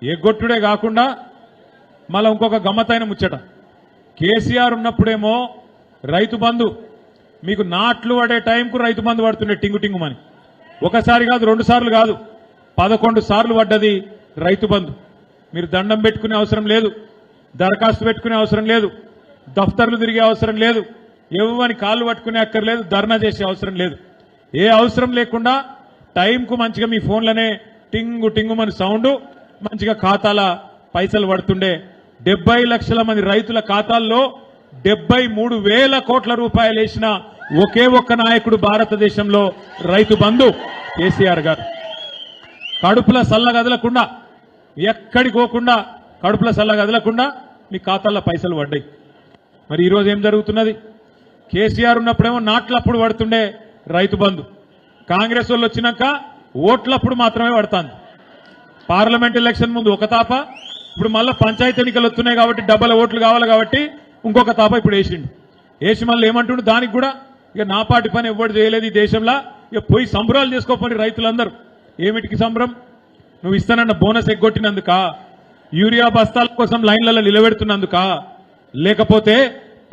ఎగ్గొట్టుడే కాకుండా మళ్ళీ ఇంకొక గమ్మతైన ముచ్చట. కేసీఆర్ ఉన్నప్పుడేమో రైతు బంధు మీకు నాట్లు పడే టైంకు రైతు బంధు పడుతుండే టింగు టింగుమని. ఒకసారి కాదు, 2 సార్లు కాదు, 11 సార్లు పడ్డది రైతు బంధు. మీరు దండం పెట్టుకునే అవసరం లేదు, దరఖాస్తు పెట్టుకునే అవసరం లేదు, దఫ్తర్లు తిరిగే అవసరం లేదు, ఎవరిని కాళ్ళు పట్టుకునే అక్కర్లేదు, ధర్నా చేసే అవసరం లేదు. ఏ అవసరం లేకుండా టైంకు మంచిగా మీ ఫోన్లనే టింగు టింగుమని సౌండ్, మంచిగా ఖాతాల పైసలు పడుతుండే. 70 లక్షల మంది రైతుల ఖాతాల్లో 73,000 కోట్ల రూపాయలు వేసిన ఒకే ఒక్క నాయకుడు భారతదేశంలో రైతు బంధు కేసీఆర్ గారు. కడుపుల సల్ల కదలకుండా, ఎక్కడికి పోకుండా, కడుపుల సల్ల కదలకుండా మీ ఖాతాల్లో పైసలు పడ్డాయి. మరి ఈరోజు ఏం జరుగుతున్నది? కేసీఆర్ ఉన్నప్పుడేమో నాట్లప్పుడు పడుతుండే రైతు బంధు, కాంగ్రెస్ వాళ్ళు వచ్చినాక ఓట్లప్పుడు మాత్రమే పడుతుంది. పార్లమెంట్ ఎలక్షన్ ముందు ఒక తాప, ఇప్పుడు మళ్ళీ పంచాయతీ ఎన్నికలు వస్తున్నాయి కాబట్టి డబ్బల ఓట్లు కావాలి కాబట్టి ఇంకొక తాప ఇప్పుడు వేసిండు. వేసి మళ్ళీ ఏమంటుండు, దానికి కూడా ఇక నా పాటి పని ఎవ్వడు చేయలేదు ఈ దేశంలో, ఇక పోయి సంబరాలు చేసుకోపని రైతులందరూ. ఏమిటికి సంబరం? నువ్వు ఇస్తానన్న బోనస్ ఎగ్గొట్టినందుక, యూరియా బస్తాల కోసం లైన్లలో నిలబెడుతున్నందుక, లేకపోతే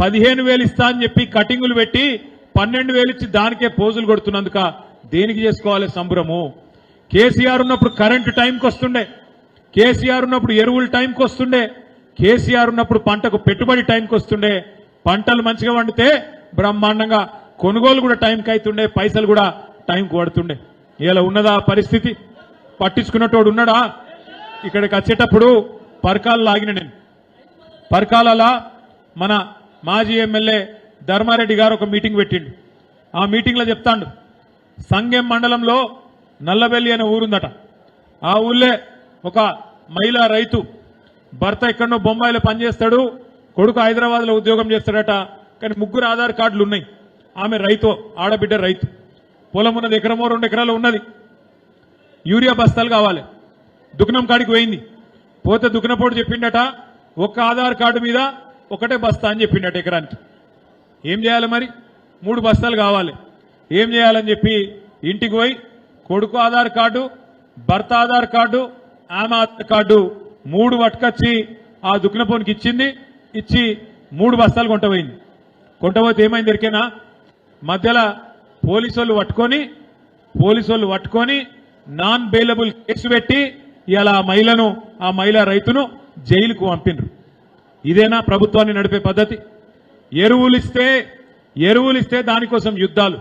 15,000 ఇస్తా అని చెప్పి కటింగులు పెట్టి 12,000 ఇచ్చి దానికే పోజులు కొడుతున్నందుక? దేనికి చేసుకోవాలి సంబరము? కేసీఆర్ ఉన్నప్పుడు కరెంటు టైంకి వస్తుండే, కేసీఆర్ ఉన్నప్పుడు ఎరువులు టైంకి వస్తుండే, కేసీఆర్ ఉన్నప్పుడు పంటకు పెట్టుబడి టైంకి వస్తుండే, పంటలు మంచిగా వండితే బ్రహ్మాండంగా కొనుగోలు కూడా టైంకి అవుతుండే, పైసలు కూడా టైంకి పడుతుండే. ఇలా ఉన్నదా పరిస్థితి? పట్టించుకున్నటోడు ఉన్నాడా? ఇక్కడికి వచ్చేటప్పుడు పరకాలు లాగిన నేను. పరకాలలో మన మాజీ ఎమ్మెల్యే ధర్మారెడ్డి గారు ఒక మీటింగ్ పెట్టిండు. ఆ మీటింగ్లో చెప్తాండు, సంగెం మండలంలో నల్లబెల్లి అనే ఊరుందట. ఆ ఊళ్ళే ఒక మహిళా రైతు, భర్త ఎక్కడో బొంబాయిలో పనిచేస్తాడు, కొడుకు హైదరాబాద్లో ఉద్యోగం చేస్తాడట. కానీ 3 ఆధార్ కార్డులు ఉన్నాయి. ఆమె రైతు, ఆడబిడ్డ రైతు, పొలం ఉన్నది, 1 ఎకరమో 2 ఎకరాలు ఉన్నది. యూరియా బస్తాలు కావాలి, దుకాణం కాడికి పోయింది. పోతే దుకాణపోటు చెప్పిండట, ఒక్క ఆధార్ కార్డు మీద ఒకటే బస్తా అని చెప్పిండట ఎకరానికి. ఏం చేయాలి మరి? 3 బస్తాలు కావాలి. ఏం చేయాలని చెప్పి ఇంటికి పోయి కొడుకు ఆధార్ కార్డు, భర్త ఆధార్ కార్డు, ఆమె ఆధార్ కార్డు 3 పట్టుకొచ్చి ఆ దుకాణపోనికి ఇచ్చింది. ఇచ్చి 3 బస్తాలు కొంటపోయింది. కొంటపోతే ఏమైంది ఎరికేనా? మధ్యలో పోలీసు వాళ్ళు పట్టుకొని నాన్ బెయిలబుల్ కేసు పెట్టి ఇలా ఆ మహిళా రైతును జైలుకు పంపిండ్రు. ఇదేనా ప్రభుత్వాన్ని నడిపే పద్ధతి? ఎరువులు ఇస్తే దానికోసం యుద్ధాలు,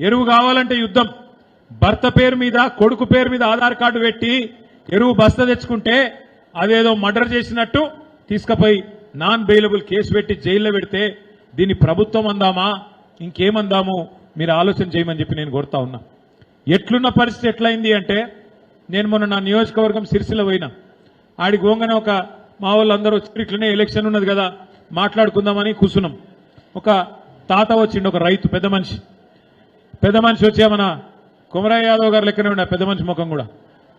ఎరువు కావాలంటే యుద్ధం. భర్త పేరు మీద, కొడుకు పేరు మీద ఆధార్ కార్డు పెట్టి ఎరువు బస్తా తెచ్చుకుంటే అదేదో మర్డర్ చేసినట్టు తీసుకుపోయి నాన్ బెయిలబుల్ కేసు పెట్టి జైల్లో పెడితే దీన్ని ప్రభుత్వం అందామా ఇంకేమందాము? మీరు ఆలోచన చేయమని చెప్పి నేను కోరుతా ఉన్నా. ఎట్లున్న పరిస్థితి ఎట్లయింది అంటే, నేను మొన్న నా నియోజకవర్గం సిరిసిల్ల పోయినా. ఆడికి పోగానే ఒక మా వాళ్ళందరూ వచ్చి ఇట్లనే ఎలక్షన్ ఉన్నది కదా మాట్లాడుకుందామని కూర్చున్నాం. ఒక తాత వచ్చిండు, ఒక రైతు, పెద్ద మనిషి వచ్చి మన కుమరయ్య యాదవ్ గారు లెక్కనే ఉండే పెద్ద మనిషి ముఖం కూడా.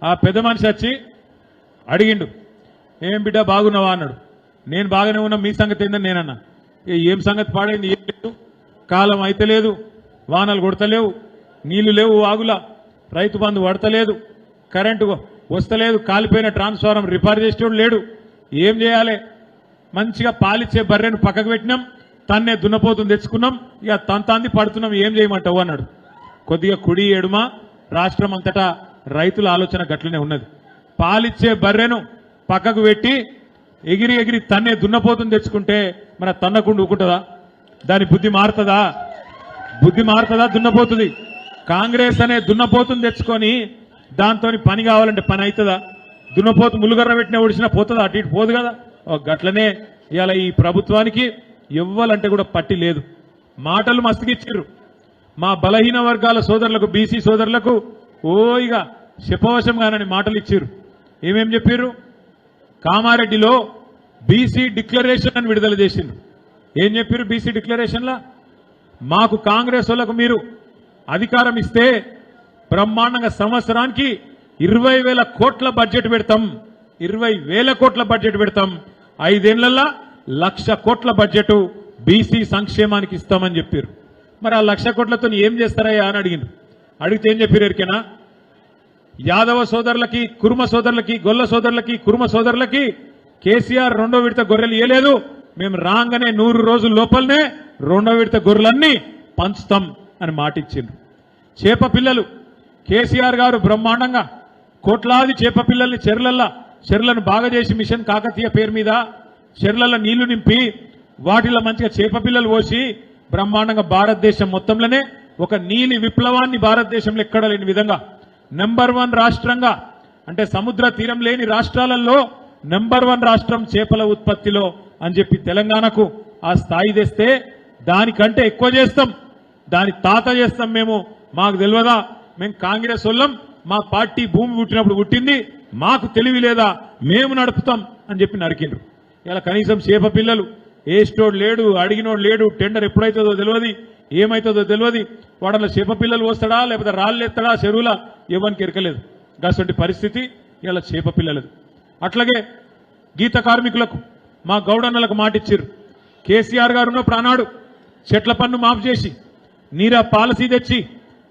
ఆ పెద్ద మనిషి వచ్చి అడిగిండు, ఏం బిడ్డ బాగున్నావా అన్నాడు. నేను బాగానే ఉన్నా, మీ సంగతి ఏందని నేనన్నా. ఏం సంగతి పాడైంది? ఏం లేదు, కాలం అయితే లేదు, వానలు కొడతలేవు, నీళ్లు లేవు ఆగులా, రైతు బంధు పడతలేదు, కరెంటు వస్తలేదు, కాలిపోయిన ట్రాన్స్ఫారం రిపేర్ చేసేవాడు లేడు, ఏం చేయాలి? మంచిగా పాలిచ్చే బర్రెను పక్కకు పెట్టినాం, తన్నే దున్నపోతుని తెచ్చుకున్నాం, ఇక తంతాంది పడుతున్నాం, ఏం చేయమంటావు అన్నాడు. కొద్దిగా కుడి ఎడుమ రాష్ట్రం అంతటా రైతుల ఆలోచన గట్లనే ఉన్నది. పాలిచ్చే బర్రెను పక్కకు పెట్టి ఎగిరి తన్నే దున్నపోతుని తెచ్చుకుంటే మన తన్నకుండా ఊకుంటుందా? దాని బుద్ధి మారుతుందా? దున్నపోతుంది. కాంగ్రెస్ అనే దున్నపోతుని తెచ్చుకొని దాంతో పని కావాలంటే పని అవుతుందా? దున్నపోతు ములుగర్ర పెట్టినా ఒడిచినా పోతుందా? అటు ఇటు పోదు కదా. గట్లనే ఇవాళ ఈ ప్రభుత్వానికి ఎవ్వాలంటే కూడా పట్టి లేదు. మాటలు మస్తుకిచ్చిర్రు. మా బలహీన వర్గాల సోదరులకు, బీసీ సోదరులకు ఇక శపవశంగానని మాటలు ఇచ్చిర్రు. ఏమేం చెప్పారు? కామారెడ్డిలో బీసీ డిక్లరేషన్ అని విడుదల చేసిండ్రు. ఏం చెప్పారు బీసీ డిక్లరేషన్లా? మాకు కాంగ్రెస్ వాళ్ళకు మీరు అధికారం ఇస్తే బ్రహ్మాండంగా సంవత్సరానికి 20,000 కోట్ల బడ్జెట్ పెడతాం, 20,000 కోట్ల బడ్జెట్ పెడతాం, 5 ఏళ్లలో 1,00,000 కోట్ల బడ్జెట్ బీసీ సంక్షేమానికి ఇస్తామని చెప్పారు. మరి ఆ 1,00,000 కోట్లతో ఏం చేస్తారయ్యా అని అడిగిండ్రు. అడిగితే ఏం చెప్పారు ఎరికేనా? యాదవ సోదరులకి, కుర్మ సోదరులకి, గొల్ల సోదరులకి, కుర్మ సోదరులకి కేసీఆర్ రెండో విడత గొర్రెలు ఇయ్యలేదు. మేము రాగానే 100 రోజుల లోపలనే రెండో విడత గొర్రెలన్నీ పంచుతాం అని మాటిచ్చిండ్రు. చేప పిల్లలు కేసీఆర్ గారు బ్రహ్మాండంగా కోట్లాది చేప పిల్లల్ని చెర్లను బాగా చేసి మిషన్ కాకతీయ పేరు మీద చెర్లలో నీళ్లు నింపి వాటిలో మంచిగా చేప పిల్లలు పోసి బ్రహ్మాండంగా భారతదేశం మొత్తంలోనే ఒక నీలి విప్లవాన్ని భారతదేశంలో ఎక్కడ లేని విధంగా నెంబర్ 1 రాష్ట్రంగా, అంటే సముద్ర తీరం లేని రాష్ట్రాలలో నెంబర్ 1 రాష్ట్రం చేపల ఉత్పత్తిలో అని చెప్పి తెలంగాణకు ఆ స్థాయి తెస్తే దానికంటే ఎక్కువ చేస్తాం, దాని తాత చేస్తాం. మాకు తెలియదా? మేము కాంగ్రెస్ వాళ్ళం, మా పార్టీ భూమి పుట్టినప్పుడు పుట్టింది, మాకు తెలివి లేదా, మేము నడుపుతాం అని చెప్పి నరికిండ్రు. ఇలా కనీసం చేప పిల్లలు ఏస్టోడు లేడు, అడిగినోడు లేడు, టెండర్ ఎప్పుడైతుందో తెలియదు, ఏమైతుందో తెలియదు, వాడలో చేప పిల్లలు వస్తాడా లేకపోతే రాళ్ళు ఎత్తాడా చెరువులా ఎవరికి ఎరకలేదు. అటువంటి పరిస్థితి ఇలా చేప పిల్లలది. అట్లాగే గీత కార్మికులకు మా గౌడన్నలకు మాటిచ్చారు. కేసీఆర్ గారు ఉన్నప్పుడు ఆనాడు చెట్ల పన్ను మాఫ్ చేసి నీరా పాలసీ తెచ్చి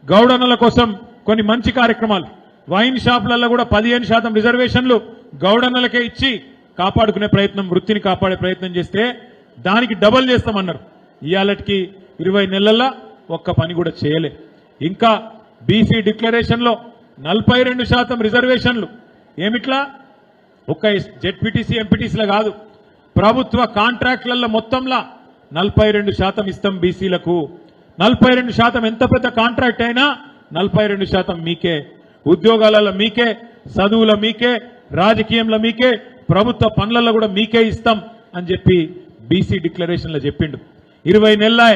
గౌడన్నల కోసం కొన్ని మంచి కార్యక్రమాలు, వైన్ షాపులలో కూడా 15% రిజర్వేషన్లు గౌడన్నలకే ఇచ్చి కాపాడుకునే ప్రయత్నం, వృత్తిని కాపాడే ప్రయత్నం చేస్తే దానికి డబల్ చేస్తామన్నారు. ఇవాళకి 20 నెలల్లో ఒక్క పని కూడా చేయలే. ఇంకా బీసీ డిక్లరేషన్లో 42% రిజర్వేషన్లు. ఏమిట్లా? ఒక్క జెడ్పీటీసీ ఎంపీటీసీలో కాదు, ప్రభుత్వ కాంట్రాక్టులలో మొత్తంలా 42% ఇస్తాం బీసీలకు. 42% ఎంత పెద్ద కాంట్రాక్ట్ అయినా 42% మీకే, ఉద్యోగాలలో మీకే, చదువుల మీకే, రాజకీయంలో మీకే, ప్రభుత్వ పనులలో కూడా మీకే ఇస్తాం అని చెప్పి బీసీ డిక్లరేషన్లో చెప్పిండు. 20 నెలలే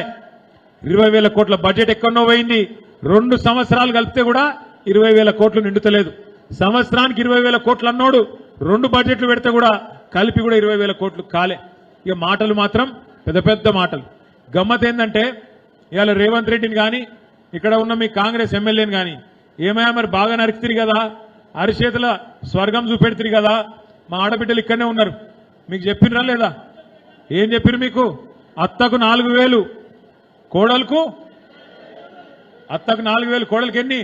20,000 కోట్ల బడ్జెట్ ఎక్కడో పోయింది. 2 సంవత్సరాలు కలిపితే కూడా 20,000 కోట్లు నిండుతలేదు. సంవత్సరానికి 20,000 కోట్లు అన్నోడు 2 బడ్జెట్లు పెడితే కూడా కలిపి కూడా 20,000 కోట్లు కాలే. ఇక మాటలు మాత్రం పెద్ద పెద్ద మాటలు. గమ్మత్ ఏంటంటే ఇవాళ రేవంత్ రెడ్డిని కానీ ఇక్కడ ఉన్న మీ కాంగ్రెస్ ఎమ్మెల్యేని కానీ ఏమైనా మరి బాగా నరికితిరి కదా, అరిచేతుల స్వర్గం చూపెడుతుంది కదా, మా ఆడబిడ్డలు ఇక్కడనే ఉన్నారు, మీకు చెప్పినరా లేదా? ఏం చెప్పిరు మీకు? అత్తకు 4,000, కోడలకు అత్తకు 4,000, కోడలకి ఎన్ని?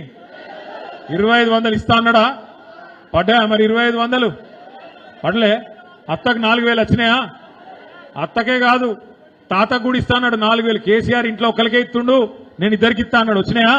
2,500 ఇస్తా అన్నాడా? పడ్డా మరి 2,500 పడలే. అత్తకు 4,000 వచ్చినాయా? అత్తకే కాదు తాతకు కూడా ఇస్తా అన్నాడు 4,000. కేసీఆర్ ఇంట్లో ఒకరికే ఇస్తుండు, నేను ఇద్దరికి ఇస్తా అన్నాడు. వచ్చినాయా?